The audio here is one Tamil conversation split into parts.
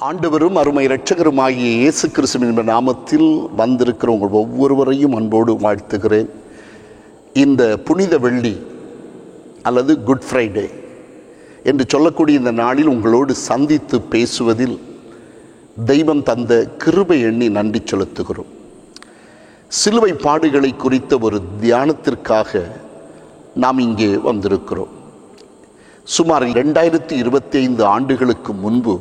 ஆண்டவரும் அருமை இரட்சகருமாகிய இயேசு கிறிஸ்துவின் நாமத்தில் வந்திருக்கிற உங்கள் ஒவ்வொருவரையும் அன்போடு வாழ்த்துகிறேன். இந்த புனித வெள்ளி அல்லது குட் ஃப்ரைடே என்று சொல்லக்கூடிய இந்த நாளில் உங்களோடு சந்தித்து பேசுவதில் தெய்வம் தந்த கிருபை எண்ணி நன்றி செலுத்துகிறோம். சிலுவை பாடுகளை குறித்த ஒரு தியானத்திற்காக நாம் இங்கே வந்திருக்கிறோம். சுமார் 2025 ஆண்டுகளுக்கு முன்பு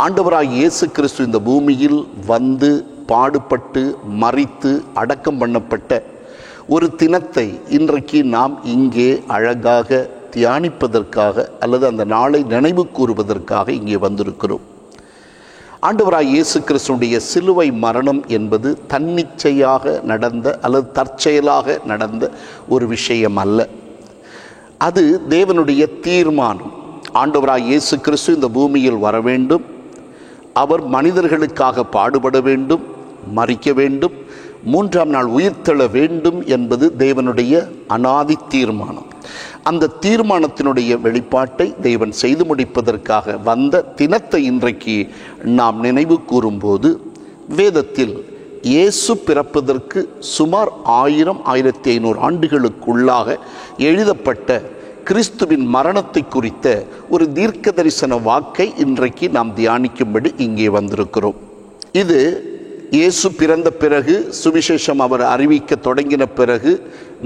ஆண்டவராகிய இயேசு கிறிஸ்து இந்த பூமியில் வந்து பாடுபட்டு மரித்து அடக்கம் பண்ணப்பட்ட ஒரு தினத்தை இன்றைக்கு நாம் இங்கே அழகாக தியானிப்பதற்காக அல்லது அந்த நாளை நினைவு கூறுவதற்காக இங்கே வந்திருக்கிறோம். ஆண்டவராகிய இயேசு கிறிஸ்துடைய சிலுவை மரணம் என்பது தன்னிச்சையாக நடந்த அல்லது தற்செயலாக நடந்த ஒரு விஷயம் அல்ல. அது தேவனுடைய தீர்மானம். ஆண்டவராகிய இயேசு கிறிஸ்து இந்த பூமியில் வர வேண்டும், அவர் மனிதர்களுக்காக பாடுபட வேண்டும், மரிக்க வேண்டும், 3ஆம் நாள் உயிர்த்தெழ வேண்டும் என்பது தேவனுடைய அநாதி தீர்மானம். அந்த தீர்மானத்தினுடைய வெளிப்பாட்டை தேவன் செய்து முடிப்பதற்காக வந்த தினத்தை இன்றைக்கு நாம் நினைவு கூறும்போது, வேதத்தில் இயேசு பிறப்பதற்கு சுமார் 1000-1500 ஆண்டுகளுக்குள்ளாக எழுதப்பட்ட கிறிஸ்துவின் மரணத்தை குறித்த ஒரு தீர்க்க தரிசன வாக்கை இன்றைக்கு நாம் தியானிக்கும்படி இங்கே வந்திருக்கிறோம். இது இயேசு பிறந்த பிறகு, சுவிசேஷம் அவர் அறிவிக்க தொடங்கின பிறகு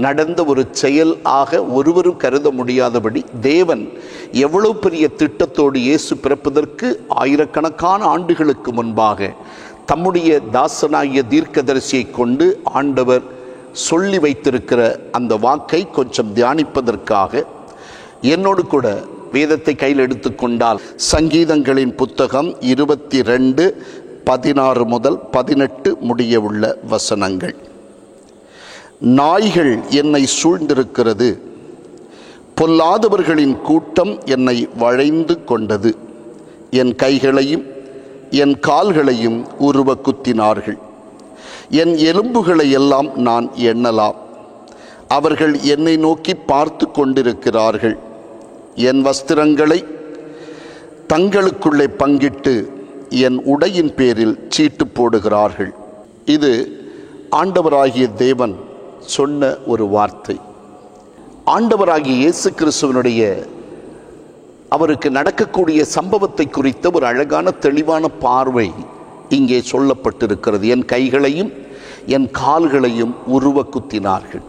நடந்த ஒரு செயல் ஆக ஒருவரும் கருத முடியாதபடி தேவன் எவ்வளவு பெரிய திட்டத்தோடு இயேசு பிறப்பதற்கு ஆயிரக்கணக்கான ஆண்டுகளுக்கு முன்பாக தம்முடைய தாசனாகிய தீர்க்கதரிசியை கொண்டு ஆண்டவர் சொல்லி வைத்திருக்கிற அந்த வாக்கை கொஞ்சம் தியானிப்பதற்காக என்னோடு கூட வேதத்தை கையில் எடுத்துக்கொண்டால் சங்கீதங்களின் புத்தகம் 22:16 முதல் 18 முடிய உள்ள வசனங்கள். நாய்கள் என்னை சூழ்ந்திருக்கிறது, பொல்லாதவர்களின் கூட்டம் என்னை வளைந்து கொண்டது, என் கைகளையும் என் கால்களையும் உருவ குத்தினார்கள், என் எலும்புகளை எல்லாம் நான் எண்ணலாம், அவர்கள் என்னை நோக்கி பார்த்து கொண்டிருக்கிறார்கள், என் வஸ்திரங்களை தங்களுக்குள்ளே பங்கிட்டு என் உடையின் பேரில் சீட்டு போடுகிறார்கள். இது ஆண்டவராகிய தேவன் சொன்ன ஒரு வார்த்தை. ஆண்டவராகிய இயேசு கிறிஸ்துவனுடைய அவருக்கு நடக்கக்கூடிய சம்பவத்தை குறித்த ஒரு அழகான தெளிவான பார்வை இங்கே சொல்லப்பட்டிருக்கிறது. என் கைகளையும் என் கால்களையும் உருவ குத்தினார்கள்.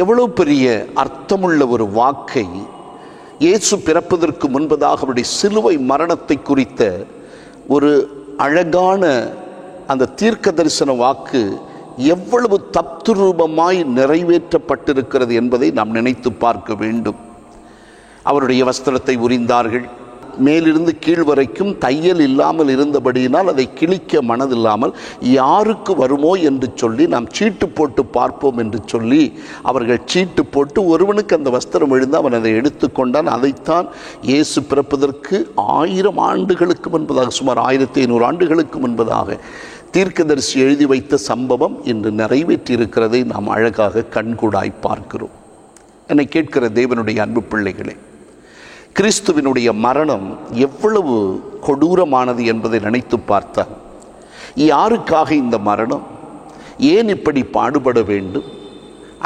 எவ்வளவு பெரிய அர்த்தமுள்ள ஒரு வாக்கை! இயேசு பிறப்பதற்கு முன்பதாக அவருடைய சிலுவை மரணத்தை குறித்த ஒரு அழகான அந்த தீர்க்க தரிசன வாக்கு எவ்வளவு தத்ரூபமாய் நிறைவேற்றப்பட்டிருக்கிறது என்பதை நாம் நினைத்து பார்க்க வேண்டும். அவருடைய வஸ்திரத்தை உரிந்தார்கள். மேலிருந்து கீழ் வரைக்கும் தையல் இல்லாமல் இருந்தபடியினால் அதை கிழிக்க மனதில்லாமல் யாருக்கு வருமோ என்று சொல்லி நாம் சீட்டு போட்டு பார்ப்போம் என்று சொல்லி அவர்கள் சீட்டு போட்டு ஒருவனுக்கு அந்த வஸ்திரம் விழுந்து அவன் அதை எடுத்துக்கொண்டான். அதைத்தான் இயேசு பிறப்பதற்கு 1000 ஆண்டுகளுக்கு முன்பதாக, சுமார் 1500 ஆண்டுகளுக்கு முன்பதாக தீர்க்கதரிசி எழுதி வைத்த சம்பவம் இன்று நிறைவேற்றியிருக்கிறதை நாம் அழகாக கண்கூடாய் பார்க்கிறோம். என்னை கேட்கிற தேவனுடைய அன்பு பிள்ளைகளே, கிறிஸ்துவினுடைய மரணம் எவ்வளவு கொடூரமானது என்பதை நினைத்து பார்த்தால், யாருக்காக இந்த மரணம்? ஏன் இப்படி பாடுபட வேண்டும்?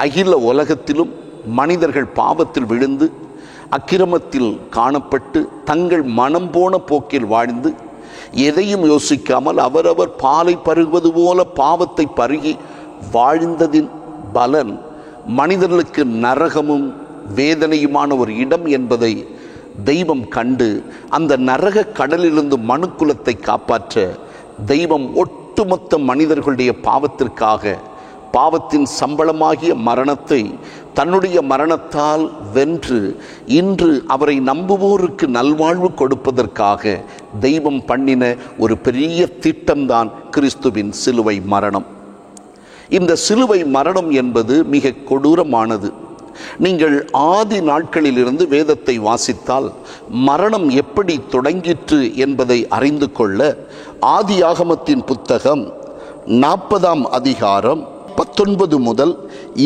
அகில உலகத்திலும் மனிதர்கள் பாவத்தில் விழுந்து அக்கிரமத்தில் காணப்பட்டு தங்கள் மனம் போன போக்கில் வாழ்ந்து எதையும் யோசிக்காமல் அவரவர் பாலை பருகுவது போல பாவத்தை பருகி வாழ்ந்ததின் பலன் மனிதர்களுக்கு நரகமும் வேதனையுமான ஒரு இடம் என்பதை தெய்வம் கண்டு அந்த நரக கடலிலிருந்து மனுக்குலத்தை காப்பாற்ற தெய்வம் ஒட்டுமொத்த மனிதர்களுடைய பாவத்திற்காக பாவத்தின் சம்பளமாகிய மரணத்தை தன்னுடைய மரணத்தால் வென்று இன்று அவரை நம்புவோருக்கு நல்வாழ்வு கொடுப்பதற்காக தெய்வம் பண்ணின ஒரு பெரிய திட்டம்தான் கிறிஸ்துவின் சிலுவை மரணம். இந்த சிலுவை மரணம் என்பது மிக கொடூரமானது. நீங்கள் ஆதி நாட்களிலிருந்து வேதத்தை வாசித்தால் மரணம் எப்படி தொடங்கிற்று என்பதை அறிந்து கொள்ள ஆதியாகமத்தின் புத்தகம் 40ஆம் அதிகாரம் 19 முதல்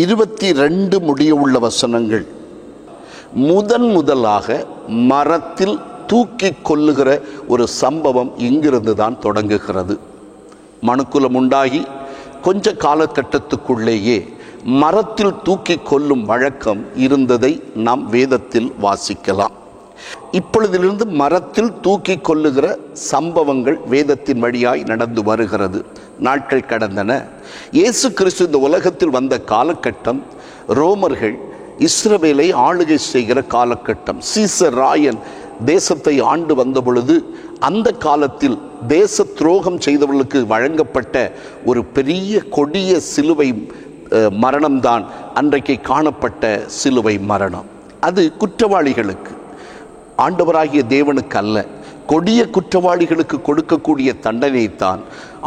22 முடிய உள்ள வசனங்கள். முதலாக மரத்தில் தூக்கி கொல்லுகிற ஒரு சம்பவம் இங்கிருந்து தான் தொடங்குகிறது. மனுக்குலம் உண்டாகி கொஞ்ச காலகட்டத்துக்குள்ளேயே மரத்தில் தூக்கி கொல்லும் வழக்கம் இருந்ததை நாம் வேதத்தில் வாசிக்கலாம். இப்பொழுதிலிருந்து மரத்தில் தூக்கி கொல்லுகிற சம்பவங்கள் வேதத்தின் வழியாய் நடந்து வருகிறது. நாட்கள் கடந்தன. இயேசு கிறிஸ்து இந்த உலகத்தில் வந்த காலகட்டம் ரோமர்கள் இஸ்ரவேலை ஆளுகை செய்கிற காலகட்டம். சீசர் ராயன் தேசத்தை ஆண்டு வந்த பொழுது அந்த காலத்தில் தேச துரோகம் செய்தவர்களுக்கு வழங்கப்பட்ட ஒரு பெரிய கொடிய சிலுவை மரணம்தான் அன்றைக்கு காணப்பட்ட சிலுவை மரணம். அது குற்றவாளிகளுக்கு, ஆண்டவராகிய தேவனுக்கு அல்ல, கொடிய குற்றவாளிகளுக்கு கொடுக்கக்கூடிய தண்டனைத்தான்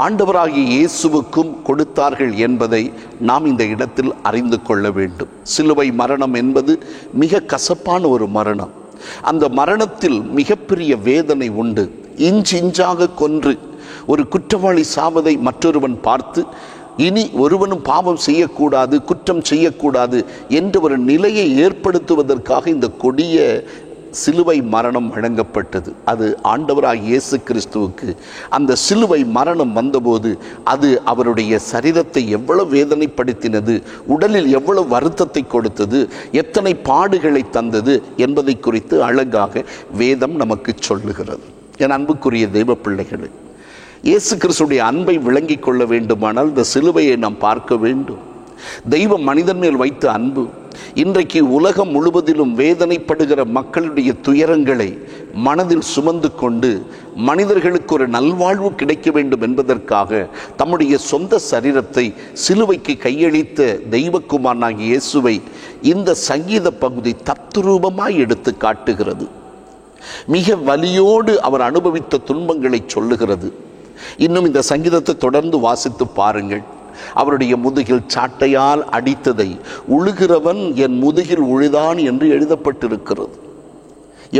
ஆண்டவராகிய இயேசுவுக்கும் கொடுத்தார்கள் என்பதை நாம் இந்த இடத்தில் அறிந்து கொள்ள வேண்டும். சிலுவை மரணம் என்பது மிக கசப்பான ஒரு மரணம். அந்த மரணத்தில் மிகப்பெரிய வேதனை உண்டு. இன்ச் இன்ச்சாக கொன்று ஒரு குற்றவாளி சாவதை மற்றொருவன் பார்த்து இனி ஒருவனும் பாவம் செய்யக்கூடாது, குற்றம் செய்யக்கூடாது என்ற ஒரு நிலையை ஏற்படுத்துவதற்காக இந்த கொடிய சிலுவை மரணம் வழங்கப்பட்டது. அது ஆண்டவராகிய இயேசு கிறிஸ்துவுக்கு அந்த சிலுவை மரணம் வந்தபோது அது அவருடைய சரீரத்தை எவ்வளவு வேதனைப்படுத்தினது, உடலில் எவ்வளவு வருத்தத்தை கொடுத்தது, எத்தனை பாடுகளை தந்தது என்பதை குறித்து அழகாக வேதம் நமக்கு சொல்லுகிறது. என் அன்புக்குரிய தெய்வ பிள்ளைகளே, இயேசு கிறிஸ்துடைய அன்பை விளங்கி கொள்ள வேண்டுமானால் இந்த சிலுவையை நாம் பார்க்க வேண்டும். தெய்வம் மனிதன் மேல் வைத்த அன்பு இன்றைக்கு உலகம் முழுவதிலும் வேதனைப்படுகிற மக்களுடைய துயரங்களை மனதில் சுமந்து கொண்டு மனிதர்களுக்கு ஒரு நல்வாழ்வு கிடைக்க வேண்டும் என்பதற்காக தம்முடைய சொந்த சரீரத்தை சிலுவைக்கு கையளித்த தெய்வக்குமாரனாகிய இயேசுவை இந்த சங்கீத பகுதி தத்ரூபமாய் எடுத்து காட்டுகிறது. மிக வலியோடு அவர் அனுபவித்த துன்பங்களை சொல்லுகிறது. இன்னும் இந்த சங்கீதத்தை தொடர்ந்து வாசித்து பாருங்கள். அவருடைய முதுகில் சாட்டையால் அடித்ததை உழுகிறவன் என் முதுகில் உழுதான் என்று எழுதப்பட்டிருக்கிறது.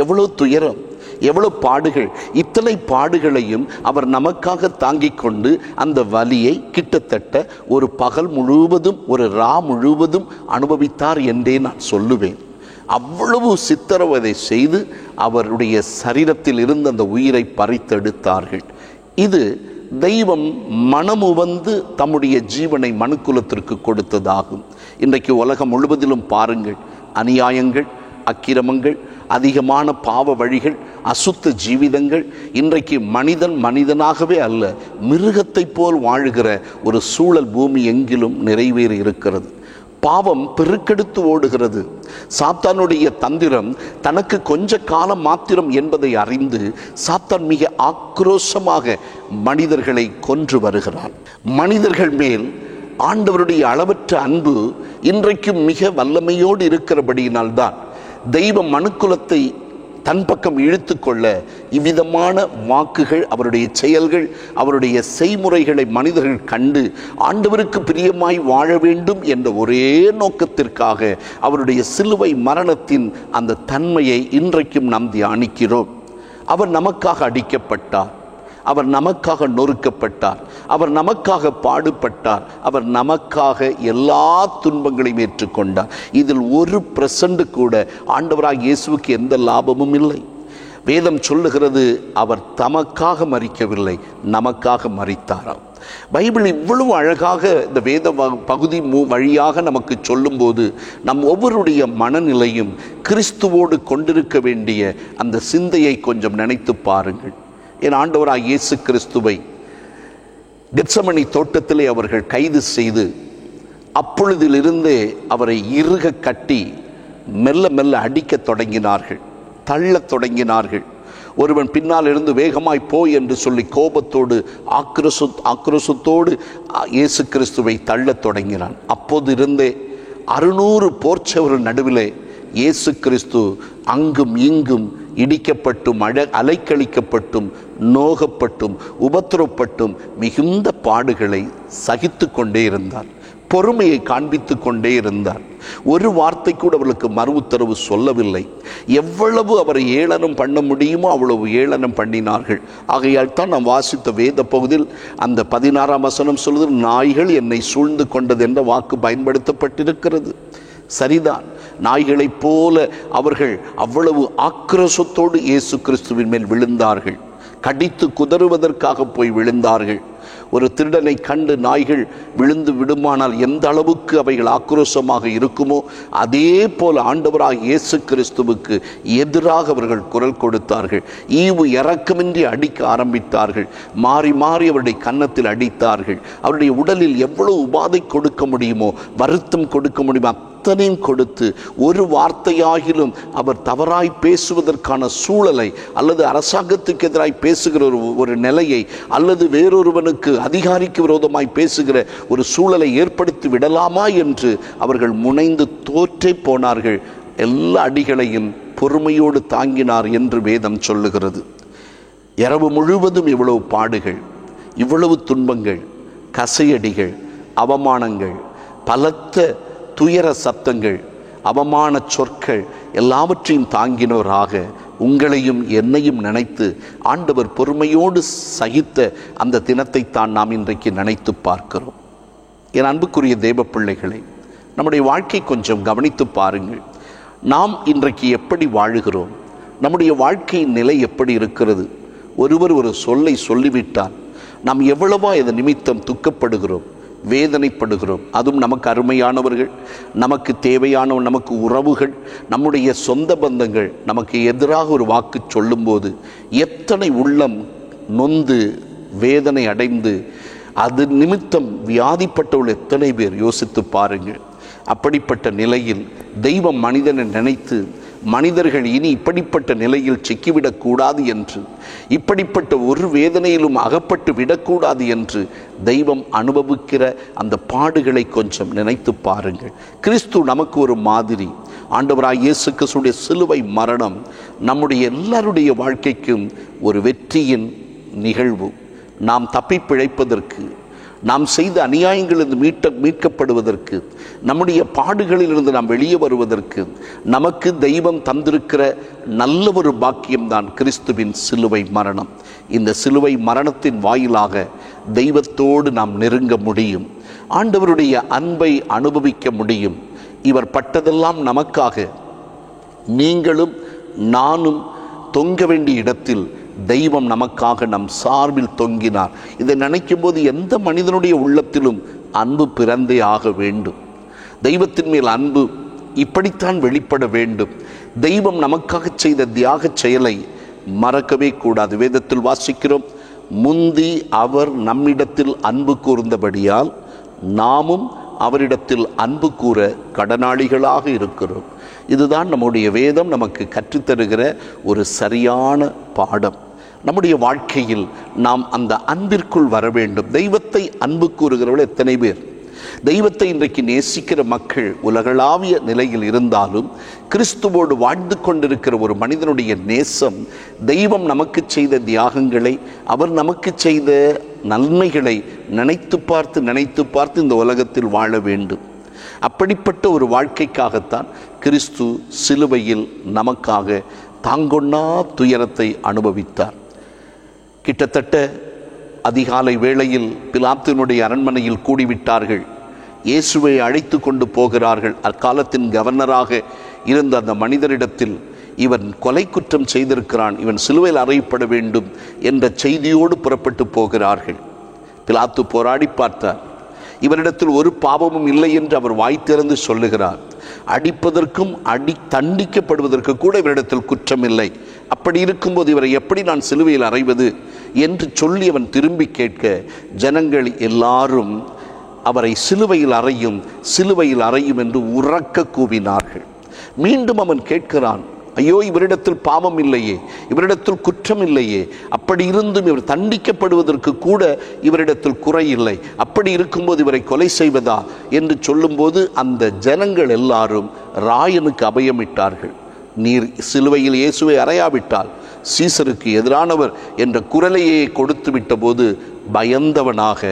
எவ்வளவு துயரம், எவ்வளவு பாடுகள். இத்தனை பாடுகளையும் அவர் நமக்காக தாங்கிக் கொண்டு அந்த வலியை கிட்டத்தட்ட ஒரு பகல் முழுவதும், ஒரு ரா முழுவதும் அனுபவித்தார் என்றே நான் சொல்லுவேன். அவ்வளவு சித்திரவதை செய்து அவருடைய சரீரத்தில் இருந்து அந்த உயிரை பறித்தெடுத்தார்கள். இது தெய்வம் மனமுவந்து தம்முடைய ஜீவனை மனுக்குலத்திற்கு கொடுத்ததாகும். இன்றைக்கு உலகம் முழுவதிலும் பாருங்கள், அநியாயங்கள், அக்கிரமங்கள், அதிகமான பாவ வழிகள், அசுத்த ஜீவிதங்கள். இன்றைக்கு மனிதன் மனிதனாகவே அல்ல, மிருகத்தை போல் வாழுகிற ஒரு சூழல் பூமி எங்கிலும் நிறைவேறி இருக்கிறது. பாவம் பெருக்கெடுத்து ஓடுகிறது. சாத்தானுடைய தந்திரம் தனக்கு கொஞ்ச காலம் மாத்திரம் என்பதை அறிந்து சாத்தான் மிக ஆக்ரோஷமாக மனிதர்களை கொன்று வருகிறான். மனிதர்கள் மேல் ஆண்டவருடைய அளவற்ற அன்பு இன்றைக்கும் மிக வல்லமையோடு இருக்கிறபடியினால்தான் தெய்வம் மனுக்குலத்தை தன் பக்கம் இழுத்து கொள்ள இவ்விதமான வாக்குகள், அவருடைய செயல்கள், அவருடைய செய்முறைகளை மனிதர்கள் கண்டு ஆண்டவருக்கு பிரியமாய் வாழ வேண்டும் என்ற ஒரே நோக்கத்திற்காக அவருடைய சிலுவை மரணத்தின் அந்த தன்மையை இன்றைக்கும் நாம் தியானிக்கிறோம். அவர் நமக்காக அடிக்கப்பட்டார், அவர் நமக்காக நொறுக்கப்பட்டார், அவர் நமக்காக பாடுபட்டார், அவர் நமக்காக எல்லா துன்பங்களையும் ஏற்றுக்கொண்டார். இதில் 1% கூட ஆண்டவராகிய இயேசுவுக்கு எந்த லாபமும் இல்லை. வேதம் சொல்லுகிறது, அவர் தமக்காக மரிக்கவில்லை, நமக்காக மரித்தாராம். பைபிள் இவ்வளவு அழகாக இந்த வேத பகுதி வழியாக நமக்கு சொல்லும்போது நம் ஒவ்வொருடைய மனநிலையும் கிறிஸ்துவோடு கொண்டிருக்க வேண்டிய அந்த சிந்தையை கொஞ்சம் நினைத்து பாருங்கள். என் ஆண்டவராகிய இயேசு கிறிஸ்துவை கெத்சமனி தோட்டத்திலே அவர்கள் கைது செய்து அப்பொழுதிலிருந்தே அவரை இறுக கட்டி மெல்ல மெல்ல அடிக்க தொடங்கினார்கள், தள்ளத் தொடங்கினார்கள். ஒருவன் பின்னால் இருந்து வேகமாய் போய் என்று சொல்லி கோபத்தோடு ஆக்ரோஷத்தோடு இயேசு கிறிஸ்துவை தள்ளத் தொடங்கினான். அப்போது இருந்தே 600 போர்ச்சவர்கள் நடுவிலே இயேசு கிறிஸ்து அங்கும் இங்கும் இடிக்கப்பட்டும் அலைக்கழிக்கப்பட்டும் நோகப்பட்டும் உபத்திரப்பட்டும் மிகுந்த பாடுகளை சகித்து கொண்டே இருந்தார். பொறுமையை காண்பித்து கொண்டே இருந்தார். ஒரு வார்த்தை கூட அவர்களுக்கு மறு உத்தரவு சொல்லவில்லை. எவ்வளவு அவரை ஏளனம் பண்ண முடியுமோ அவ்வளவு ஏளனம் பண்ணினார்கள். ஆகையால் தான் நாம் வாசித்த வேத பகுதியில் அந்த 16ஆம் வசனம் சொல்வது, நாய்கள் என்னை சூழ்ந்து கொண்டது என்ற வாக்கு பயன்படுத்தப்பட்டிருக்கிறது. சரிதான், நாய்களைப் போல அவர்கள் அவ்வளவு ஆக்ரோஷத்தோடு இயேசு கிறிஸ்துவின் மேல் விழுந்தார்கள். கடித்து குதறுவதற்காக போய் விழுந்தார்கள். ஒரு திருடனை கண்டு நாய்கள் விழுந்து விடுமானால் எந்த அளவுக்கு அவைகள் ஆக்ரோஷமாக இருக்குமோ அதே போல ஆண்டவராக இயேசு கிறிஸ்துவுக்கு எதிராக அவர்கள் குரல் கொடுத்தார்கள். ஈவு இரக்கமின்றி அடிக்க ஆரம்பித்தார்கள். மாறி மாறி அவருடைய கன்னத்தில் அடித்தார்கள். அவருடைய உடலில் எவ்வளவு உபாதை கொடுக்க முடியுமோ, வருத்தம் கொடுக்க முடியுமோ அத்தனையும் கொடுத்து, ஒரு வார்த்தையாகிலும் அவர் தவறாய் பேசுவதற்கான சூழலை அல்லது அரசாங்கத்துக்கு எதிராய் பேசுகிற ஒரு நிலையை அல்லது வேறொருவனுக்கு அதிகாரிக்கு விரோதமாய் பேசுகிற ஒரு சூழலை ஏற்படுத்தி விடலாமா என்று அவர்கள் முனைந்து தோற்றே போனார்கள். எல்லா அடிகளையும் பொறுமையோடு தாங்கினார் என்று வேதம் சொல்லுகிறது. இரவு முழுவதும் இவ்வளவு பாடுகள், இவ்வளவு துன்பங்கள், கசையடிகள், அவமானங்கள், பலத்த துயர சத்தங்கள், அவமான சொற்கள் எல்லாவற்றையும் தாங்கினோராக உங்களையும் என்னையும் நினைத்து ஆண்டவர் பொறுமையோடு சகித்த அந்த தினத்தை தான் நாம் இன்றைக்கு நினைத்து பார்க்கிறோம். என் அன்புக்குரிய தேவ பிள்ளைகளை, நம்முடைய வாழ்க்கை கொஞ்சம் கவனித்து பாருங்கள். நாம் இன்றைக்கு எப்படி வாழுகிறோம்? நம்முடைய வாழ்க்கையின் நிலை எப்படி இருக்கிறது? ஒருவர் ஒரு சொல்லை சொல்லிவிட்டால் நாம் எவ்வளவா இதன் நிமித்தம் துக்கப்படுகிறோம், வேதனைப்படுகிறோம். அதுவும் நமக்கு அருமையானவர்கள், நமக்கு தேவையானவர்கள், நமக்கு உறவுகள், நம்முடைய சொந்த பந்தங்கள் நமக்கு எதிராக ஒரு வாக்கு சொல்லும்போது எத்தனை உள்ளம் நொந்து வேதனை அடைந்து அது நிமித்தம் வியாதிப்பட்டவர்கள் எத்தனை பேர் யோசித்து பாருங்கள். அப்படிப்பட்ட நிலையில் தெய்வம் மனிதனை நினைத்து மனிதர்கள் இனி இப்படிப்பட்ட நிலையில் சிக்கிவிடக்கூடாது என்று, இப்படிப்பட்ட ஒரு வேதனையிலும் அகப்பட்டு விடக்கூடாது என்று தெய்வம் அனுபவிக்கிற அந்த பாடுகளை கொஞ்சம் நினைத்து பாருங்கள். கிறிஸ்து நமக்கு ஒரு மாதிரி. ஆண்டவராய் இயேசு கிறிஸ்துவின் சிலுவை மரணம் நம்முடைய எல்லாருடைய வாழ்க்கைக்கும் ஒரு வெற்றியின் நிகழ்வு. நாம் தப்பி பிழைப்பதற்கு, நாம் செய்த அநியாயங்களிலிருந்து மீட்கப்படுவதற்கு, நம்முடைய பாடுகளிலிருந்து நாம் வெளியே வருவதற்கு நமக்கு தெய்வம் தந்திருக்கிற நல்ல ஒரு பாக்கியம்தான் கிறிஸ்துவின் சிலுவை மரணம். இந்த சிலுவை மரணத்தின் வாயிலாக தெய்வத்தோடு நாம் நெருங்க முடியும், ஆண்டவருடைய அன்பை அனுபவிக்க முடியும். இவர் பட்டதெல்லாம் நமக்காக. நீங்களும் நானும் தொங்க வேண்டிய இடத்தில் தெய்வம் நமக்காக நம் சார்பில் தொங்கினார். இதை நினைக்கும் போது எந்த மனிதனுடைய உள்ளத்திலும் அன்பு பிறந்தே ஆக வேண்டும். தெய்வத்தின் மேல் அன்பு இப்படித்தான் வெளிப்பட வேண்டும். தெய்வம் நமக்காக செய்த தியாக செயலை மறக்கவே கூடாது. வேதத்தில் வாசிக்கிறோம், முந்தி அவர் நம்மிடத்தில் அன்பு கூர்ந்தபடியால் நாமும் அவரிடத்தில் அன்பு கூற கடனாளிகளாக இருக்கிறோம். இதுதான் நம்முடைய வேதம் நமக்கு கற்றுத்தருகிற ஒரு சரியான பாடம். நம்முடைய வாழ்க்கையில் நாம் அந்த அன்பிற்குள் வர வேண்டும். தெய்வத்தை அன்பு கூறுகிறவர்கள் எத்தனை பேர்? தெய்வத்தை இன்றைக்கு நேசிக்கிற மக்கள் உலகளாவிய நிலையில் இருந்தாலும் கிறிஸ்துவோடு வாழ்ந்து கொண்டிருக்கிற ஒரு மனிதனுடைய நேசம், தெய்வம் நமக்கு செய்த தியாகங்களை, அவர் நமக்கு செய்த நன்மைகளை நினைத்து பார்த்து இந்த உலகத்தில் வாழ வேண்டும். அப்படிப்பட்ட ஒரு வாழ்க்கைக்காகத்தான் கிறிஸ்து சிலுவையில் நமக்காக தாங்கொண்ணா துயரத்தை அனுபவித்தார். கிட்டத்தட்ட அதிகாலை வேளையில் பிலாத்தினுடைய அரண்மனையில் கூடிவிட்டார்கள். இயேசுவை அழைத்து கொண்டு போகிறார்கள். அக்காலத்தின் கவர்னராக இருந்த அந்த மனிதரிடத்தில் இவன் கொலை குற்றம் செய்திருக்கிறான், இவன் சிலுவையில் அறையப்பட வேண்டும் என்ற செய்தியோடு புறப்பட்டு போகிறார்கள். பிலாத்து போராடி பார்த்தார். இவரிடத்தில் ஒரு பாவமும் இல்லை என்று அவர் வாய் திறந்து சொல்லுகிறார். அடிப்பதற்கும் தண்டிக்கப்படுவதற்கு கூட இவரிடத்தில் குற்றம் இல்லை. அப்படி இருக்கும்போது இவரை எப்படி நான் சிலுவையில் அறைவது என்று சொல்லி அவன் திரும்பி கேட்க, ஜனங்கள் எல்லாரும் அவரை சிலுவையில் அறையும் என்று உரக்க கூவினார்கள். மீண்டும் அவன் கேட்கிறான், ஐயோ, இவரிடத்தில் பாவம் இல்லையே, இவரிடத்தில் குற்றம் இல்லையே, அப்படி இருந்தும் இவர் தண்டிக்கப்படுவதற்கு கூட இவரிடத்தில் குறை இல்லை, அப்படி இருக்கும்போது இவரை கொலை செய்வதா என்று சொல்லும்போது அந்த ஜனங்கள் எல்லாரும் ராயனுக்கு அபயமிட்டார்கள். நீர் சிலுவையில் இயேசுவை அறையாவிட்டால் சீசருக்கு எதிரானவர் என்ற குரலையே கொடுத்து விட்ட போது பயந்தவனாக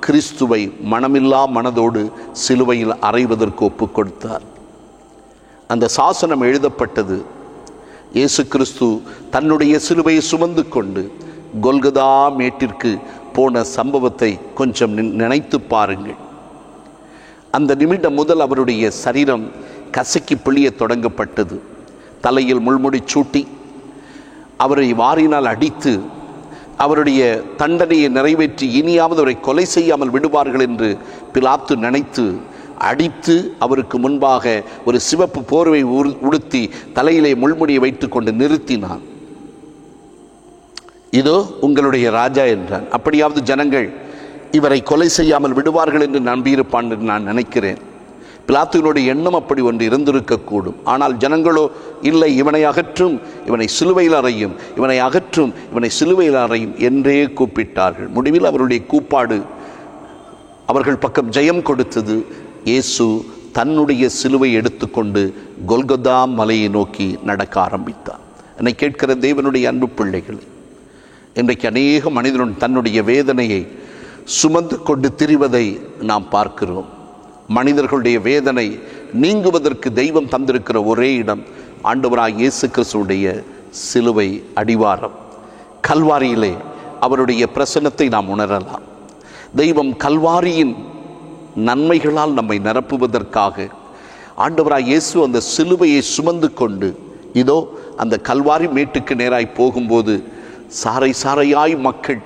கிறிஸ்துவை மனமில்லா மனதோடு சிலுவையில் அறைவதற்கு ஒப்பு கொடுத்தார். அந்த சாசனம் எழுதப்பட்டது. இயேசு கிறிஸ்து தன்னுடைய சிலுவையை சுமந்து கொண்டு கொல்கதா மேட்டிற்கு போன சம்பவத்தை கொஞ்சம் நினைத்து பாருங்கள். அந்த நிமிடம் முதல் அவருடைய சரீரம் கசக்கி பிழிய தொடங்கப்பட்டது. தலையில் முள்முடி சூட்டி அவரை வாரினால் அடித்து அவருடைய தண்டனையை நிறைவேற்றி இனியாவது அவரை கொலை செய்யாமல் விடுவார்கள் என்று பிலாத்து நினைத்து அடித்து அவருக்கு முன்பாக ஒரு சிவப்பு போர்வை உடுத்தி தலையிலே முள்முடியை வைத்து கொண்டு நிறுத்தினான். இதோ உங்களுடைய ராஜா என்றான். அப்படியாவது ஜனங்கள் இவரை கொலை செய்யாமல் விடுவார்கள் என்று நம்பியிருப்பான் என்று நான் நினைக்கிறேன். பிலாத்துவினுடைய எண்ணம் அப்படி ஒன்று இருந்திருக்கக்கூடும். ஆனால் ஜனங்களோ இல்லை, இவனை அகற்றும், இவனை சிலுவையில் அறையும், இவனை அகற்றும், இவனை சிலுவையில் அறையும் என்றே கூப்பிட்டார்கள். முடிவில் அவருடைய கூப்பாடு அவர்கள் பக்கம் ஜெயம் கொடுத்தது. இயேசு தன்னுடைய சிலுவை எடுத்துக்கொண்டு கொல்கொதா மலையை நோக்கி நடக்க ஆரம்பித்தார். என்னை கேட்கிற தேவனுடைய அன்பு பிள்ளைகளே, இன்றைக்கு அநேக மனிதனுடன் தன்னுடைய வேதனையை சுமந்து கொண்டு திரிவதை நாம் பார்க்கிறோம். மனிதர்களுடைய வேதனை நீங்குவதற்கு தெய்வம் தந்திருக்கிற ஒரே இடம் ஆண்டவராகிய இயேசு கிறிஸ்துவுடைய சிலுவை அடிவாரம். கல்வாரியிலே அவருடைய பிரசன்னத்தை நாம் உணரலாம். தெய்வம் கல்வாரியின் நன்மைகளால் நம்மை நிரப்புவதற்காக ஆண்டவராகிய இயேசு அந்த சிலுவையை சுமந்து கொண்டு இதோ அந்த கல்வாரி மேட்டுக்கு நேராய் போகும்போது சாறை சாறையாய் மக்கள்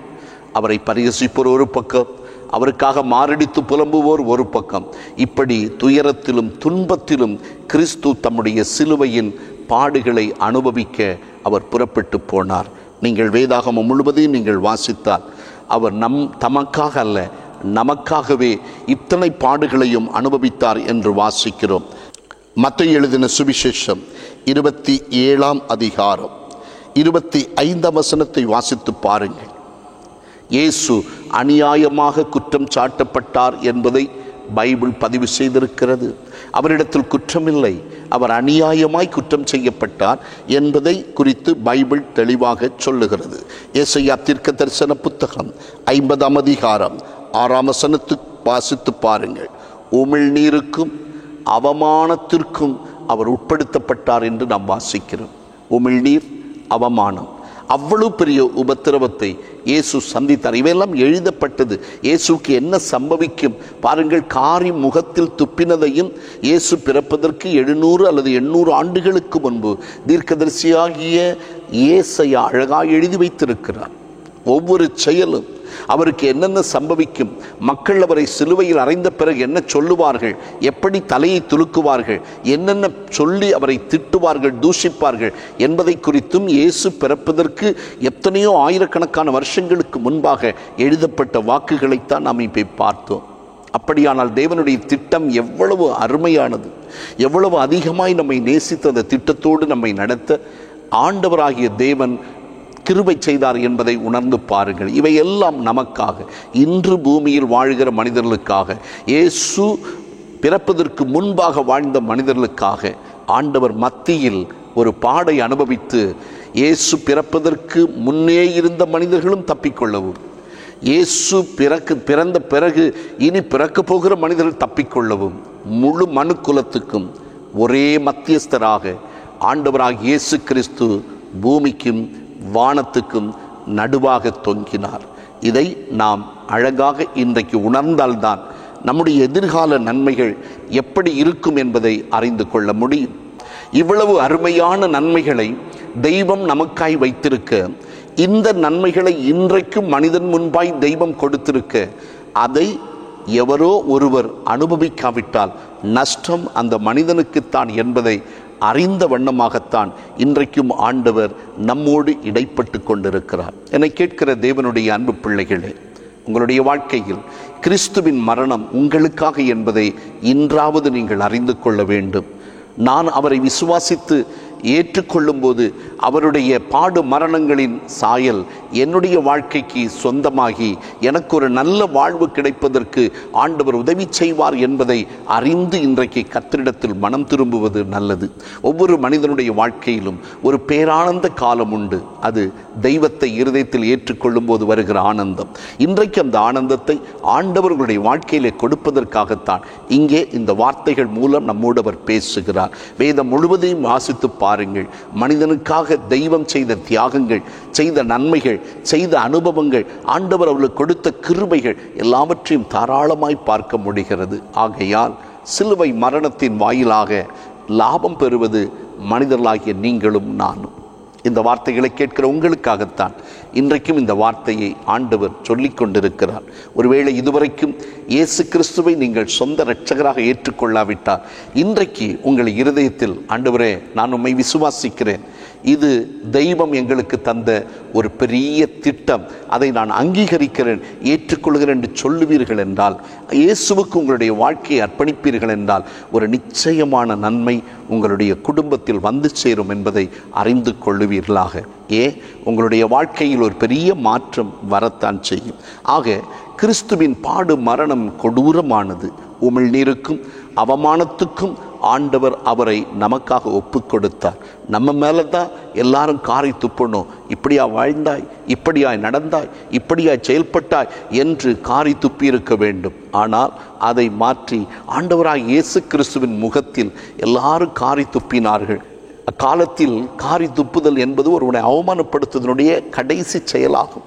அவரை பரிகசிப்போர் ஒரு பக்கம், அவருக்காக மாரடித்து புலம்புவோர் ஒரு பக்கம், இப்படி துயரத்திலும் துன்பத்திலும் கிறிஸ்து தம்முடைய சிலுவையின் பாடுகளை அனுபவிக்க அவர் புறப்பட்டு போனார். நீங்கள் வேதாகமம் முழுவதையும் நீங்கள் வாசித்தால் அவர் தமக்காக அல்ல, நமக்காகவே இத்தனை பாடுகளையும் அனுபவித்தார் என்று வாசிக்கிறோம். மத்தேயு எழுதின சுவிசேஷம் 27ஆம் அதிகாரம் 25ஆம் வசனத்தை வாசித்து பாருங்கள். இயேசு அநியாயமாக குற்றம் சாட்டப்பட்டார் என்பதை பைபிள் பதிவு செய்திருக்கிறது. அவரிடத்தில் குற்றமில்லை, அவர் அநியாயமாய் குற்றம் செய்யப்பட்டார் என்பதை குறித்து பைபிள் தெளிவாக சொல்லுகிறது. ஏசாயா தீர்க்க தரிசன புத்தகம் 50ஆம் அதிகாரம் 6ஆம் வசனத்தை வாசித்து பாருங்கள். உமிழ்நீருக்கும் அவமானத்திற்கும் அவர் உட்படுத்தப்பட்டார் என்று நாம் வாசிக்கிறோம். உமிழ்நீர், அவமானம், அவ்வளவு பெரிய உபத்திரவத்தை இயேசு சந்தித்தார். இவையெல்லாம் எழுதப்பட்டது. இயேசுக்கு என்ன சம்பவிக்கும் பாருங்கள். காரி முகத்தில் துப்பினதையும் இயேசு பிறப்பதற்கு 700 அல்லது 800 ஆண்டுகளுக்கு முன்பு தீர்க்கதரிசியாகிய ஏசாயா அழகாய் எழுதி வைத்திருக்கிறார். ஒவ்வொரு செயலும் அவருக்கு என்னென்ன சம்பவிக்கும், மக்கள் அவரை சிலுவையில் அறைந்த பிறகு என்ன சொல்லுவார்கள், எப்படி தலையை துலுக்குவார்கள், என்னென்ன சொல்லி அவரை திட்டுவார்கள், தூஷிப்பார்கள் என்பதை குறித்தும் இயேசு பிறப்பதற்கு எத்தனையோ ஆயிரக்கணக்கான வருஷங்களுக்கு முன்பாக எழுதப்பட்ட வாக்குகளைத்தான் நாம் இப்போ பார்த்தோம். அப்படியானால் தேவனுடைய திட்டம் எவ்வளவு அருமையானது, எவ்வளவு அதிகமாய் நம்மை நேசித்து அந்த திட்டத்தோடு நம்மை நடத்த ஆண்டவராகிய தேவன் கிருபை செய்தார் என்பதை உணர்ந்து பாருங்கள். இவையெல்லாம் நமக்காக, இன்று பூமியில் வாழ்கிற மனிதர்களுக்காக, இயேசு பிறப்பதற்கு முன்பாக வாழ்ந்த மனிதர்களுக்காக ஆண்டவர் மத்தியில் ஒரு பாடை அனுபவித்து இயேசு பிறப்பதற்கு முன்னே இருந்த மனிதர்களும் தப்பிக்கொள்ளவும், இயேசு பிறந்த பிறகு இனி பிறக்க போகிற மனிதர்கள் தப்பிக்கொள்ளவும், முழு மனு குலத்துக்கும் ஒரே மத்தியஸ்தராக ஆண்டவராக இயேசு கிறிஸ்து பூமிக்கும் வானத்துக்கும் நடுவாக தொங்கினார். இதை நாம் அழகாக இன்றைக்கு உணர்ந்தால்தான் நம்முடைய எதிர்கால நன்மைகள் எப்படி இருக்கும் என்பதை அறிந்து கொள்ள முடியும். இவ்வளவு அருமையான நன்மைகளை தெய்வம் நமக்காய் வைத்திருக்க, இந்த நன்மைகளை இன்றைக்கும் மனிதன் முன்பாய் தெய்வம் கொடுத்திருக்க, அதை எவரோ ஒருவர் அனுபவிக்காவிட்டால் நஷ்டம் அந்த மனிதனுக்குத்தான் என்பதை அறிந்த வண்ணமாகத்தான் இன்றைக்கும் ஆண்டவர் நம்மோடு இடைப்பட்டு கொண்டிருக்கிறார். என்னை கேட்கிற தேவனுடைய அன்பு பிள்ளைகளே, உங்களுடைய வாழ்க்கையில் கிறிஸ்துவின் மரணம் உங்களுக்காக என்பதை இன்றாவது நீங்கள் அறிந்து கொள்ள வேண்டும். நான் அவரை விசுவாசித்து ஏற்றுக்கொள்ளும் போது அவருடைய பாடு மரணங்களின் சாயல் என்னுடைய வாழ்க்கைக்கு சொந்தமாகி எனக்கு ஒரு நல்ல வாழ்வு கிடைப்பதற்கு ஆண்டவர் உதவி செய்வார் என்பதை அறிந்து இன்றைக்கு கர்த்தரிடத்தில் மனம் திரும்புவது நல்லது. ஒவ்வொரு மனிதனுடைய வாழ்க்கையிலும் ஒரு பேரானந்த காலம் உண்டு. அது தெய்வத்தை இருதயத்தில் ஏற்றுக்கொள்ளும் போது வருகிற ஆனந்தம். இன்றைக்கு அந்த ஆனந்தத்தை ஆண்டவர்களுடைய வாழ்க்கையிலே கொடுப்பதற்காகத்தான் இங்கே இந்த வார்த்தைகள் மூலம் நம்மோடு அவர் பேசுகிறார். வேதம் முழுவதையும் வாசித்து பாருங்கள். மனிதனுக்காக தெய்வம் செய்த தியாகங்கள், செய்த நன்மைகள், செய்த அனுபவங்கள், ஆண்டவர் அவர்களுக்கு கொடுத்த கிருபைகள் எல்லாவற்றையும் தாராளமாய் பார்க்க முடிகிறது. ஆகையால் சிலுவை மரணத்தின் வாயிலாக லாபம் பெறுவது மனிதர்களாகிய நீங்களும் நானும். இந்த வார்த்தைகளை கேட்கிற உங்களுக்காகத்தான் இன்றைக்கும் இந்த வார்த்தையை ஆண்டவர் சொல்லிக் கொண்டிருக்கிறார். ஒருவேளை இதுவரைக்கும் இயேசு கிறிஸ்துவை நீங்கள் சொந்த இரட்சகராக ஏற்றுக்கொள்ளாவிட்டால் இன்றைக்கு உங்கள் இருதயத்தில், ஆண்டவரே, நான் உம்மை விசுவாசிக்கிறேன், இது தெய்வம் எங்களுக்கு தந்த ஒரு பெரிய திட்டம், அதை நான் அங்கீகரிக்கிறேன், ஏற்றுக்கொள்கிறேன் என்று சொல்லுவீர்கள் என்றால், இயேசுவுக்கு உங்களுடைய வாழ்க்கையை அர்ப்பணிப்பீர்கள் என்றால், ஒரு நிச்சயமான நன்மை உங்களுடைய குடும்பத்தில் வந்து சேரும் என்பதை அறிந்து கொள்ளுவீர்களாக. உங்களுடைய வாழ்க்கையில் ஒரு பெரிய மாற்றம் வரத்தான் செய்யும். ஆக கிறிஸ்துவின் பாடு மரணம் கொடூரமானது. உமிழ்நீருக்கும் அவமானத்துக்கும் ஆண்டவர் அவரை நமக்காக ஒப்பு கொடுத்தார். நம்ம மேலே தான் எல்லாரும் காரை துப்பணும், இப்படியா வாழ்ந்தாய், இப்படியாய் நடந்தாய், இப்படியாய் செயல்பட்டாய் என்று காரி துப்பி இருக்க வேண்டும். ஆனால் அதை மாற்றி ஆண்டவராய் இயேசு கிறிஸ்துவின் முகத்தில் எல்லாரும் காரி துப்பினார்கள். அக்காலத்தில் காரி துப்புதல் என்பது ஒருவனை அவமானப்படுத்துவதனுடைய கடைசி செயலாகும்.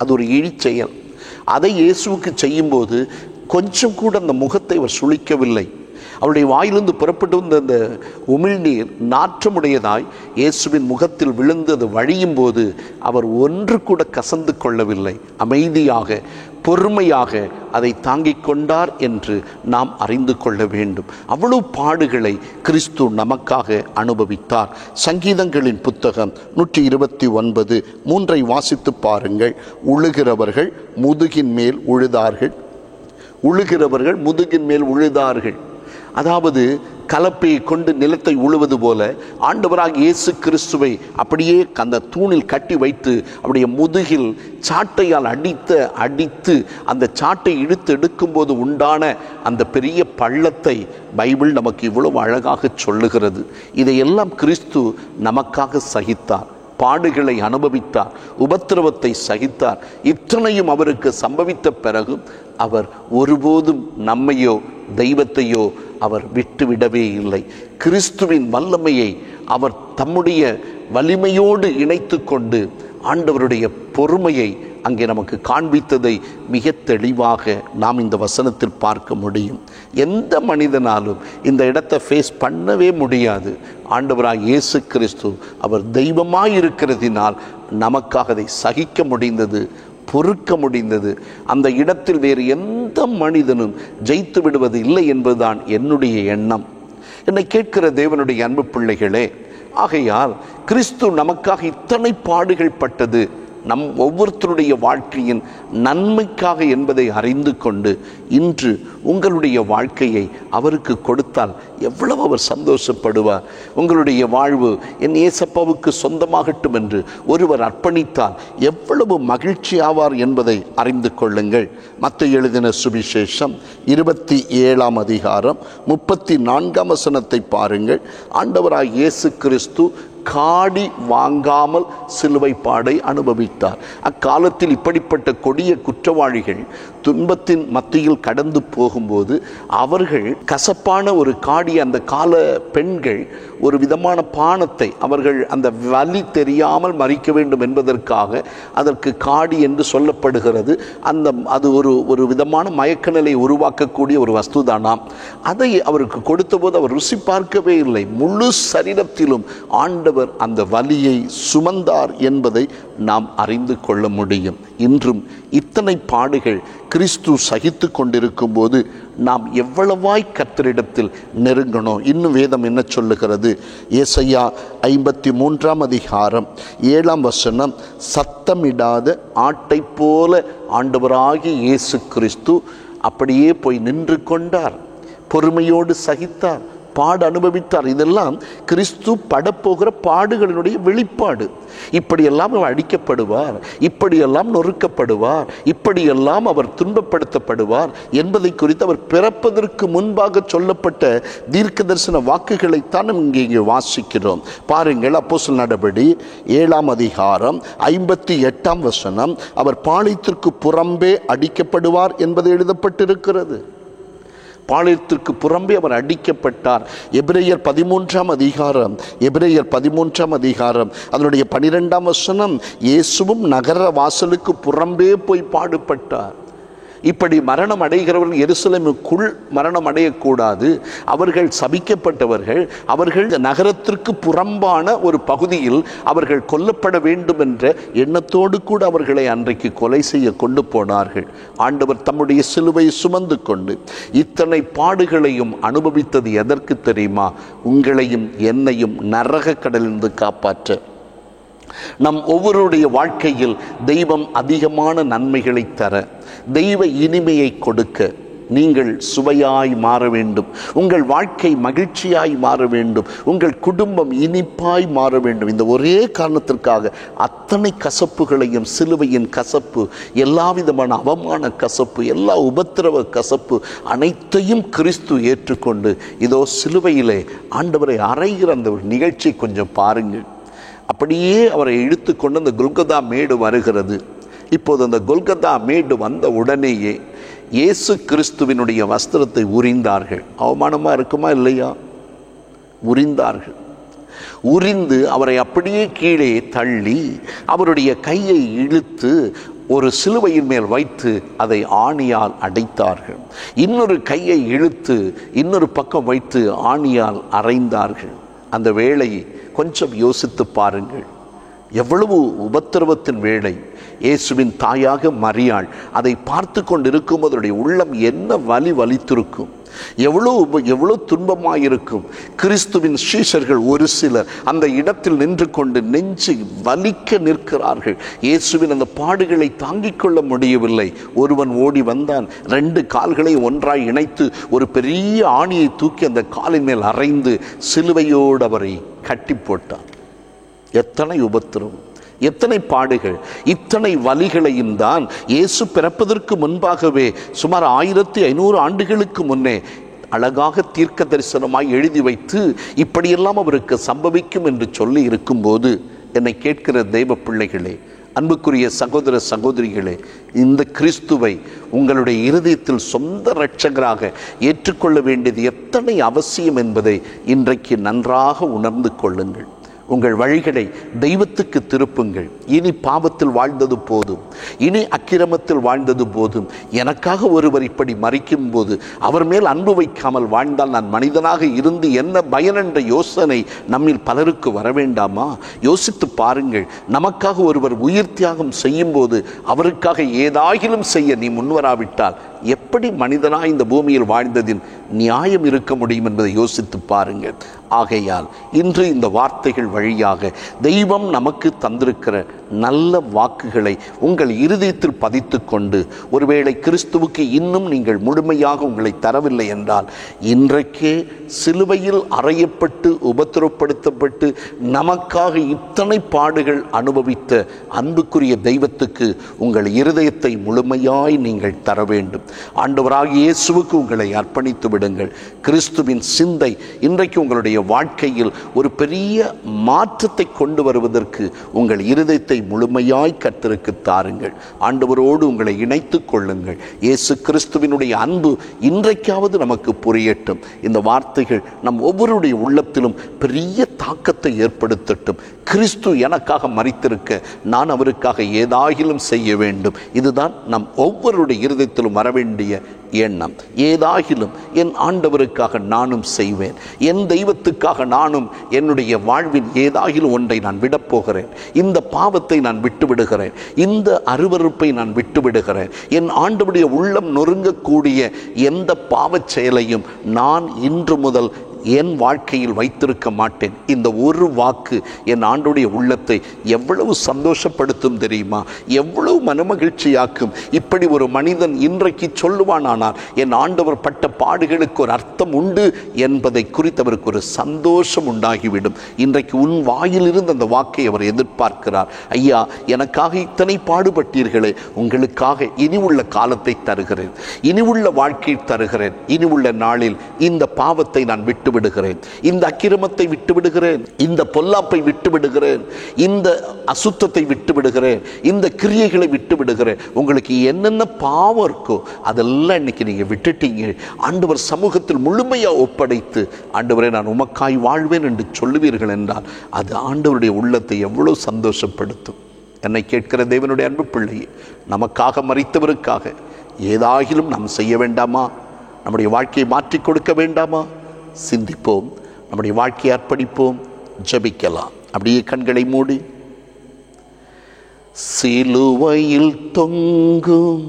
அது ஒரு இழி செயல். அதை இயேசுவுக்கு செய்யும்போது கொஞ்சம் கூட அந்த முகத்தை அவர் சுளிக்கவில்லை. அவருடைய வாயிலிருந்து புறப்பட்டு வந்த அந்த உமிழ்நீர் நாற்றமுடையதாய் இயேசுவின் முகத்தில் விழுந்தது வழியும் போது அவர் ஒன்று கூட கசந்து கொள்ளவில்லை. அமைதியாக, பொறுமையாக அதை தாங்கிக் கொண்டார் என்று நாம் அறிந்து கொள்ள வேண்டும். அவ்வளவு பாடுகளை கிறிஸ்து நமக்காக அனுபவித்தார். சங்கீதங்களின் புத்தகம் 129 3 வாசித்து பாருங்கள். உழுகிறவர்கள் முதுகின் மேல் உழுதார்கள். உழுகிறவர்கள் முதுகின் மேல் உழுதார்கள். அதாவது கலப்பையை கொண்டு நிலத்தை உழுவது போல ஆண்டவராக இயேசு கிறிஸ்துவை அப்படியே அந்த தூணில் கட்டி வைத்து அவருடைய முதுகில் சாட்டையால் அடித்து அந்த சாட்டை இழுத்து எடுக்கும்போது உண்டான அந்த பெரிய பள்ளத்தை பைபிள் நமக்கு இவ்வளவு அழகாக சொல்லுகிறது. இதையெல்லாம் கிறிஸ்து நமக்காக சகித்தார். பாடுகளை அனுபவித்தார், உபத்திரவத்தை சகித்தார். இத்தனையும் அவருக்கு சம்பவித்த பிறகு அவர் ஒருபோதும் நம்மையோ தெய்வத்தையோ அவர் விட்டுவிடவே இல்லை. கிறிஸ்துவின் வல்லமையை அவர் தம்முடைய வலிமையோடு இணைத்து கொண்டு ஆண்டவருடைய பொறுமையை அங்கே நமக்கு காண்பித்ததை மிக தெளிவாக நாம் இந்த வசனத்தில் பார்க்க முடியும். எந்த மனிதனாலும் இந்த இடத்தை ஃபேஸ் பண்ணவே முடியாது. ஆண்டவராக இயேசு கிறிஸ்து அவர் தெய்வமாய் இருக்கிறதினால் நமக்காக அதை சகிக்க முடிந்தது, பொறுக்க முடிந்தது. அந்த இடத்தில் வேறு எந்த மனிதனும் ஜெயித்து விடுவது இல்லை என்பதுதான் என்னுடைய எண்ணம். என்னை கேட்கிற தேவனுடைய அன்பு பிள்ளைகளே, ஆகையால் கிறிஸ்து நமக்காக இத்தனை பாடுகள் பட்டது நம் ஒவ்வொருத்தருடைய வாழ்க்கையின் நன்மைக்காக என்பதை அறிந்து கொண்டு இன்று உங்களுடைய வாழ்க்கையை அவருக்கு கொடுத்தால் எவ்வளவு அவர் சந்தோஷப்படுவார். உங்களுடைய வாழ்வு என் இயேசப்பாவுக்கு சொந்தமாகட்டும் என்று ஒருவர் அர்ப்பணித்தால் எவ்வளவு மகிழ்ச்சி ஆவார் என்பதை அறிந்து கொள்ளுங்கள். மத்தேயு எழுதின சுவிசேஷம் 27 அதிகாரம் 34 வசனத்தை பாருங்கள். ஆண்டவராய் இயேசு கிறிஸ்து காடி வாங்காமல் சிலுவை பாடை அனுபவித்தார். அக்காலத்தில் இப்படிப்பட்ட கொடிய குற்றவாளிகள் துன்பத்தின் மத்தியில் கடந்து போகும்போது அவர்கள் கசப்பான ஒரு காடி, அந்த கால பெண்கள் ஒரு விதமான பானத்தை அவர்கள் அந்த வலி தெரியாமல் மறிக்க வேண்டும் என்பதற்காக அதற்கு காடி என்று சொல்லப்படுகிறது. அது ஒரு விதமான மயக்க நிலை உருவாக்கக்கூடிய ஒரு வஸ்துதானாம். அதை அவருக்கு கொடுத்த போது அவர் ருசி பார்க்கவே இல்லை. முழு சரீரத்திலும் ஆண்டவர் அந்த வலியை சுமந்தார் என்பதை நாம் அறிந்து கொள்ள முடியும். இன்றும் இத்தனை பாடுகள் கிறிஸ்து சகித்து கொண்டிருக்கும் போது நாம் எவ்வளவாய் கர்த்தரிடத்தில் நெருங்கணும். இன்னும் வேதம் என்ன சொல்லுகிறது? ஏசாயா 53 அதிகாரம் 7 வசனம், சத்தமிடாத ஆட்டை போல ஆண்டவராகிய இயேசு கிறிஸ்து அப்படியே போய் நின்று கொண்டார், பொறுமையோடு சகித்தார், பாடு அனுபவித்தார். இதெல்லாம் கிறிஸ்து படப்போகிற பாடுகளினுடைய வெளிப்பாடு. இப்படியெல்லாம் அவர் அடிக்கப்படுவார், இப்படியெல்லாம் நொறுக்கப்படுவார், இப்படியெல்லாம் அவர் துன்பப்படுத்தப்படுவார் என்பதை குறித்து அவர் பிறப்பதற்கு முன்பாக சொல்லப்பட்ட தீர்க்க தரிசன வாக்குகளைத்தான் இங்கே வாசிக்கிறோம். பாருங்கள், அப்போஸ்தலர் நடபடி 7 அதிகாரம் 58 வசனம், அவர் பாளையத்திற்கு புறம்பே அடிக்கப்படுவார் என்பது எழுதப்பட்டிருக்கிறது. பாளையத்திற்கு புறம்பே அவர் அடிக்கப்பட்டார். எபிரேயர் 13 அதிகாரம் அதனுடைய 12 வசனம், இயேசுவும் நகர வாசலுக்கு புறம்பே போய் பாடுபட்டார். இப்படி மரணம் அடைகிறவர்கள் எருசலேமுக்குள் மரணம் அடையக்கூடாது, அவர்கள் சபிக்கப்பட்டவர்கள், அவர்கள் நகரத்திற்கு புறம்பான ஒரு பகுதியில் அவர்கள் கொல்லப்பட வேண்டும் என்ற எண்ணத்தோடு கூட அவர்களை அன்றைக்கு கொலை செய்ய கொண்டு போனார்கள். ஆண்டவர் தம்முடைய சிலுவையை சுமந்து கொண்டு இத்தனை பாடுகளையும் அனுபவித்தது எதற்கு தெரியுமா? உங்களையும் என்னையும் நரக கடலிலிருந்து காப்பாற்ற. நம் ஒவ்வொருடைய வாழ்க்கையில் தெய்வம் அதிகமான நன்மைகளை தர, தெய்வ இனிமையை கொடுக்க நீங்கள் சுவையாய் மாற வேண்டும். உங்கள் வாழ்க்கை மகிழ்ச்சியாய் மாற வேண்டும். உங்கள் குடும்பம் இனிப்பாய் மாற வேண்டும். இந்த ஒரே காரணத்திற்காக அத்தனை கசப்புகளையும், சிலுவையின் கசப்பு, எல்லா விதமான அவமான கசப்பு, எல்லா உபத்திரவ கசப்பு அனைத்தையும் கிறிஸ்து ஏற்றுக்கொண்டு இதோ சிலுவையிலே ஆண்டவரை அறைகிற அந்த ஒரு நிகழ்ச்சி கொஞ்சம் பாருங்கள். அப்படியே அவரை இழுத்து கொண்டு அந்த கொல்கதா மேடு வருகிறது. இப்போது அந்த கொல்கதா மேடு வந்த உடனேயே இயேசு கிறிஸ்துவினுடைய வஸ்திரத்தை உரிந்தார்கள். அவமானமாக இருக்குமா இல்லையா? உரிந்தார்கள். உரிந்து அவரை அப்படியே கீழே தள்ளி அவருடைய கையை இழுத்து ஒரு சிலுவையின் மேல் வைத்து அதை ஆணியால் அடைத்தார்கள். இன்னொரு கையை இழுத்து இன்னொரு பக்கம் வைத்து ஆணியால் அறைந்தார்கள். அந்த வேளையை கொஞ்சம் யோசித்து பாருங்கள். எவ்வளவு உபத்திரவத்தின் வேளை. இயேசுவின் தாயாக மரியாள் அதை பார்த்து கொண்டிருக்கும் அதனுடைய உள்ளம் என்ன வலித்திருக்கும், எவ்வளோ துன்பமாயிருக்கும். கிறிஸ்துவின் சீஷர்கள் ஒரு சிலர் அந்த இடத்தில் நின்று கொண்டு நெஞ்சு வலிக்க நிற்கிறார்கள். இயேசுவின் அந்த பாடுகளை தாங்கிக் கொள்ள முடியவில்லை. ஒருவன் ஓடி வந்தான், 2 கால்களை ஒன்றாய் இணைத்து ஒரு பெரிய ஆணியை தூக்கி அந்த காலின் மேல் அறைந்து சிலுவையோடு அவரை கட்டி போட்டான். எத்தனை உபத்திரம், எத்தனை பாடுகள், இத்தனை வலிகளையும் தான் இயேசு பிறப்பதற்கு முன்பாகவே சுமார் 1500 ஆண்டுகளுக்கு முன்னே அழகாக தீர்க்க தரிசனமாய் எழுதி வைத்து இப்படியெல்லாம் அவருக்கு சம்பவிக்கும் என்று சொல்லி இருக்கும்போது, என்னை கேட்கிற தெய்வ பிள்ளைகளே, அன்புக்குரிய சகோதர சகோதரிகளே, இந்த கிறிஸ்துவை உங்களுடைய இருதயத்தில் சொந்த இரட்சகராக ஏற்றுக்கொள்ள வேண்டியது எத்தனை அவசியம் என்பதை இன்றைக்கு நன்றாக உணர்ந்து கொள்ளுங்கள். உங்கள் வழிகளை தெய்வத்துக்கு திருப்புங்கள். இனி பாவத்தில் வாழ்ந்தது போதும், இனி அக்கிரமத்தில் வாழ்ந்தது போதும். எனக்காக ஒருவர் இப்படி மரிக்கும் போது அவர் மேல் அன்பு வைக்காமல் வாழ்ந்தால் நான் மனிதனாக இருந்து என்ன பயன் என்ற யோசனை நம்மில் பலருக்கு வர வேண்டாமா? யோசித்து பாருங்கள். நமக்காக ஒருவர் உயிர் தியாகம் செய்யும் போது அவருக்காக ஏதாகிலும் செய்ய நீ முன்வராவிட்டால் எப்படி மனிதனாய் இந்த பூமியில் வாழ்ந்ததின் நியாயம் இருக்க முடியும் என்பதை யோசித்து பாருங்கள். ஆகையால் இன்று இந்த வார்த்தைகள் வழியாக தெய்வம் நமக்கு தந்திருக்கிற நல்ல வாக்குகளை உங்கள் இருதயத்தில் பதித்து கொண்டு, ஒருவேளை கிறிஸ்துவுக்கு இன்னும் நீங்கள் முழுமையாக உங்களை தரவில்லை என்றால், இன்றைக்கே சிலுவையில் அறையப்பட்டு உபத்திரப்படுத்தப்பட்டு நமக்காக இத்தனை பாடுகள் அனுபவித்த அன்புக்குரிய தெய்வத்துக்கு உங்கள் இருதயத்தை முழுமையாய் நீங்கள் தர வேண்டும். ஆண்டவராகிய இயேசுவுக்கு உங்களை அர்ப்பணித்து விடுங்கள். கிறிஸ்துவின் சிந்தை இன்றைக்கு உங்களுடைய வாழ்க்கையில் ஒரு பெரிய மாற்றத்தை கொண்டு வருவதற்கு உங்கள் இருதயத்தை முழுமையாய் கர்த்தருக்கு தாருங்கள். ஆண்டவரோடு உங்களை இணைத்துக் கொள்ளுங்கள். இயேசு கிறிஸ்துவினுடைய அன்பு இன்றைக்காவது நமக்கு புரியட்டும். இந்த வார்த்தைகள் நம் ஒவ்வொருடைய உள்ளத்திலும் பெரிய தாக்கத்தை ஏற்படுத்தட்டும். கிறிஸ்து எனக்காக மரித்திருக்க நான் அவருக்காக ஏதாகிலும் செய்ய வேண்டும். இதுதான் நம் ஒவ்வொருடைய இருதயத்திலும் வரவேண்டிய எண்ணம். ஏதாகிலும் என் ஆண்டவருக்காக நானும் செய்வேன், என் தெய்வத்துக்காக நானும் என்னுடைய வாழ்வின் ஏதாகிலும் ஒன்றை நான் விடப்போகிறேன். இந்த பாவத்தை நான் விட்டுவிடுகிறேன், இந்த அருவருப்பை நான் விட்டுவிடுகிறேன். என் ஆண்டவருடைய உள்ளம் நொறுங்கக்கூடிய எந்த பாவச் செயலையும் நான் இன்று முதல் என் வாழ்க்கையில் வைத்திருக்க மாட்டேன். இந்த ஒரு வாக்கு என் ஆண்டுடைய உள்ளத்தை எவ்வளவு சந்தோஷப்படுத்தும் தெரியுமா? எவ்வளவு மனமகிழ்ச்சியாக்கும். இப்படி ஒரு மனிதன் இன்றைக்கு சொல்லுவானானால் என் ஆண்டவர் பட்ட பாடுகளுக்கு ஒரு அர்த்தம் உண்டு என்பதை குறித்து அவருக்கு ஒரு சந்தோஷம் உண்டாகிவிடும். இன்றைக்கு உன் வாயிலிருந்து அந்த வாக்கை அவர் எதிர்பார்க்கிறார். ஐயா, எனக்காக இத்தனை பாடுபட்டீர்களே, உங்களுக்காக இனி உள்ள காலத்தை தருகிறேன், இனி உள்ள வாழ்க்கை தருகிறேன். இனி உள்ள நாளில் இந்த பாவத்தை நான் விட்டு விடுகிறேன், இந்த அக்கிரமத்தை விட்டு விடுகிறேன், இந்த பொல்லாப்பை விட்டு விடுகிறேன், இந்த அசுத்தத்தை விட்டு விடுகிறேன், இந்த கிரியைகளை விட்டு விடுகிறேன். உங்களுக்கு என்னென்ன பாவம் இருக்கோ அதெல்லாம் இன்னைக்கு நீங்க விட்டுட்டீங்க. ஆண்டவர் சமூகத்தில் முழுமையா ஒப்படைத்து, ஆண்டவரே நான் உமக்காய் வாழ்வேன் என்று சொல்லுவீர்கள் என்றால் அது ஆண்டவருடைய உள்ளத்தை எவ்வளவு சந்தோஷப்படுத்தும். என்னை கேட்கிற தேவனுடைய அன்பு பிள்ளையே, நமக்காக மரித்தவருக்காக ஏதாகிலும் நாம் செய்ய வேண்டாமா? நம்முடைய வாழ்க்கையை மாற்றிக் கொடுக்க வேண்டாமா? சிந்திப்போம், நம்முடைய வாழ்க்கையை அர்ப்பணிப்போம், ஜெபிக்கலாம். அப்படியே கண்களை மூடி, சிலுவையில் தொங்கும்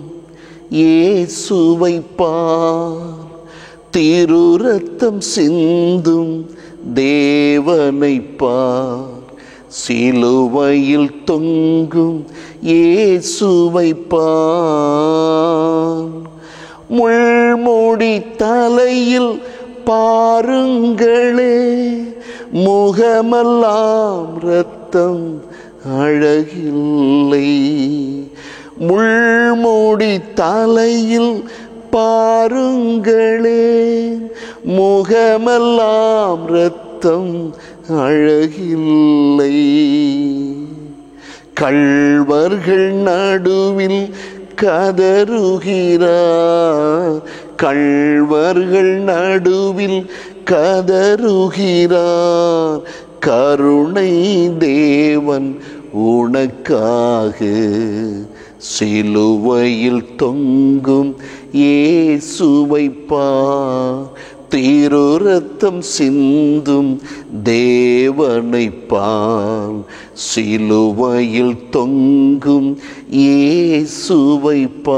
இயேசுவை பார், திரு ரத்தம் சிந்தும் தேவனை பார். சிலுவையில் தொங்கும் இயேசுவை பார், முள்முடி தலையில் பாருங்களே, முகமெல்லாம் இரத்தம் அழகில்லை. முள்முடி தலையில் பாருங்களே, முகமெல்லாம் இரத்தம் அழகில்லை. கள்வர்கள் நடுவில் கதறுகிறார், கள்வர்கள் நடுவில் கதறுகிறார். கருணை தேவன் உனக்காக, சிலுவையில் தொங்கும் இயேசுவை பார், திரு ரத்தம் சிந்தும் தேவனை பார். சிலுவையில் தொங்கும் இயேசுவை பார்.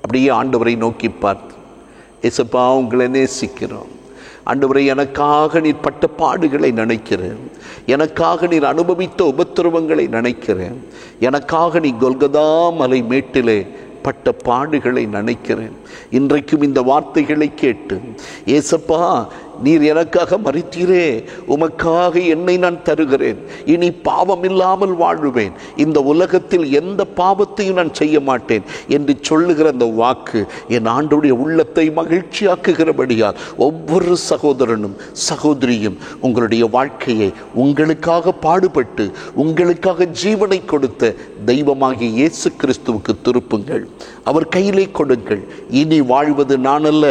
அப்படியே ஆண்டவரை நோக்கி பார்த்து, இயேசுப்பா உங்களை நேசிக்கிறோம். ஆண்டவரே, எனக்காக நீர் பட்ட பாடுகளை நினைக்கிறேன், எனக்காக நீர் அனுபவித்த உபத்திரவங்களை நினைக்கிறேன், எனக்காக நீ கொல்கதா மலை மேட்டிலே பட்ட பாடுகளை நினைக்கிறேன். இன்றைக்கும் இந்த வார்த்தைகளை கேட்டு, ஏசப்பா நீர் எனக்காக மரித்தீரே, உமக்காக என்னை நான் தருகிறேன், இனி பாவம் இல்லாமல் வாழுவேன், இந்த உலகத்தில் எந்த பாவத்தையும் நான் செய்ய மாட்டேன் என்று சொல்லுகிற அந்த வாக்கு என் ஆண்டவருடைய உள்ளத்தை மகிழ்ச்சியாக்குகிறபடியால் ஒவ்வொரு சகோதரனும் சகோதரியும் உங்களுடைய வாழ்க்கையை உங்களுக்காக பாடுபட்டு உங்களுக்காக ஜீவனை கொடுத்த தெய்வமாகிய இயேசு கிறிஸ்துவுக்கு திருப்புங்கள், அவர் கையிலே கொடுங்கள். இனி வாழ்வது நான் அல்ல,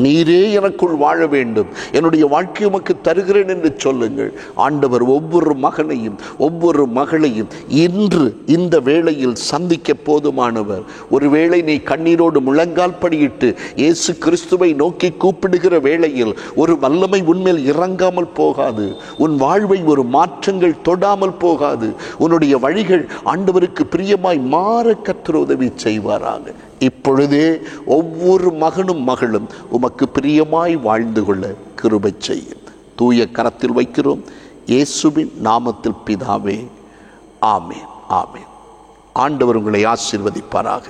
நீரே எனக்குள் வாழ வேண்டும், என்னுடைய வாழ்க்கை உமக்கு தருகிறேன் என்று சொல்லுங்கள். ஆண்டவர் ஒவ்வொரு மகனையும் ஒவ்வொரு மகளையும் இன்று இந்த வேளையில் சந்திக்க போதுமானவர். ஒருவேளை நீ கண்ணீரோடு முழங்கால் படியிட்டு இயேசு கிறிஸ்துவை நோக்கி கூப்பிடுகிற வேளையில் ஒரு வல்லமை உன்மேல் இறங்காமல் போகாது, உன் வாழ்வை ஒரு மாற்றங்கள் தொடாமல் போகாது. உன்னுடைய வழிகள் ஆண்டவருக்கு பிரியமாய் மாற கர்த்தர் உதவி செய்வாராக. இப்பொழுதே ஒவ்வொரு மகனும் மகளும் உமக்கு பிரியமாய் வாழ்ந்து கொள்ள கிருபை செய்யும். தூய கரத்தில் வைக்கிறோம், இயேசுவின் நாமத்தில் பிதாவே, ஆமென், ஆமென். ஆண்டவர் உங்களை ஆசீர்வதிப்பாராக.